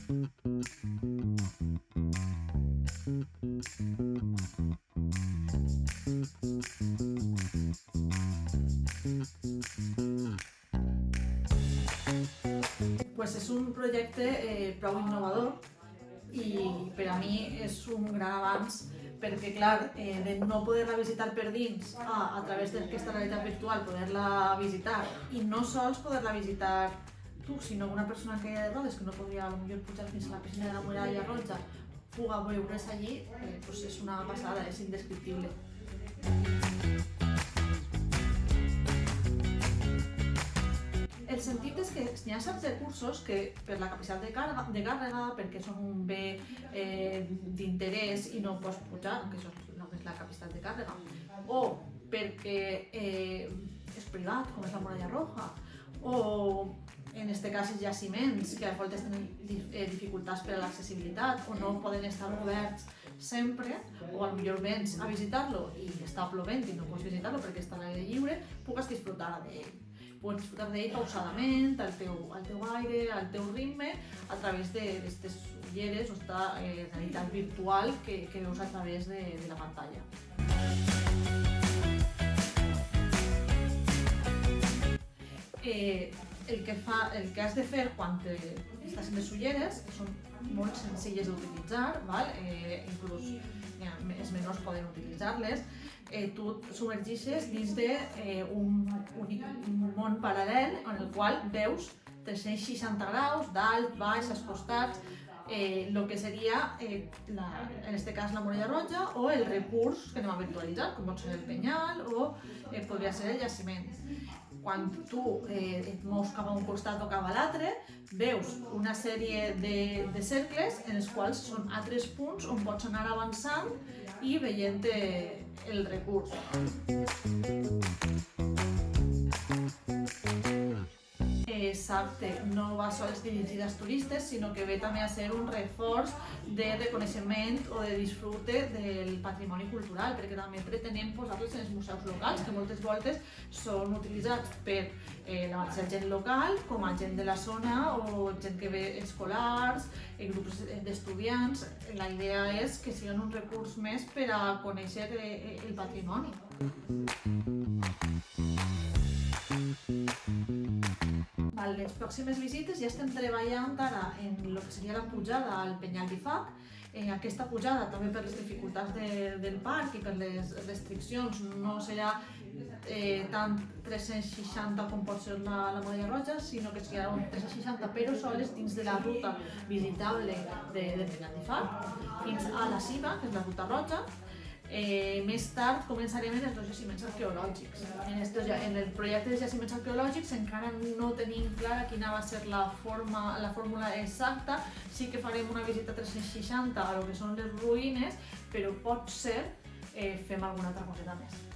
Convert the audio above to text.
És un projecte prou innovador i per a mi és un gran avanç perquè, clar, de no poder-la visitar per dins a través d'aquesta realitat virtual, poder-la visitar i no sols poder-la visitar tu, sinó una persona que de rodes que no podria potser pujar fins a la piscina de la Muralla Roja puga veure's allí, és una passada, és indescriptible. El sentit és que hi ha certs recursos que per la capacitat de càrrega, perquè són un bé d'interès i no pots pujar, que això és només la capacitat de càrrega, o perquè és privat, com és la Muralla Roja, o en aquest cas els jaciments, que a vegades tenen dificultats per a l'accessibilitat o no poden estar oberts sempre, o potser vens a visitar-lo i està plovent i no pots visitar-lo perquè està a l'aire lliure, pugues disfrutar d'ell. Pots disfrutar d'ell pausadament, al teu aire, al teu ritme, a través d'aquestes ulleres o aquesta realitat virtual que veus a través de la pantalla. El que has de fer quan estàs en les ulleres són molt senzilles d'utilitzar, inclús els menors poden utilitzar-les. Tu et submergixes dins d'un món paral·lel en el qual veus 360 graus, dalt, baix, als costats, el que seria, en aquest cas, la Muralla Roja o el recurs que anem a virtualitzar, com pot ser el penyal o podria ser el jaciment. Quan tu et mous cap a un costat o cap a l'altre, veus una sèrie de cercles en els quals són altres punts on pots anar avançant i veient el recurs. Exacte, no va sols dirigida als turistes, sinó que ve també a ser un reforç de reconeixement o de disfrute del patrimoni cultural, perquè també pretenem posar-los en els museus locals, que moltes voltes són utilitzats per la mateixa gent local, com a gent de la zona o gent que ve escolars, grups d'estudiants. La idea és que siguin un recurs més per a conèixer el patrimoni. Les pròximes visites ja estem treballant ara en el que seria la pujada al Penyal d'Ifac. Aquesta pujada, també per les dificultats del parc i per les restriccions, no serà tant 360 com pot ser la Muralla Roja, sinó que serà un 360 però sols dins de la ruta visitable del Penyal d'Ifac fins a la cima, que és la Ruta Roja. Més tard començarem en els jaciments arqueològics. En el projecte dels jaciments arqueològics encara no tenim clara quina va ser la fórmula exacta. Sí que farem una visita 360 a lo que són les ruïnes, però pot ser fem alguna altra coseta més.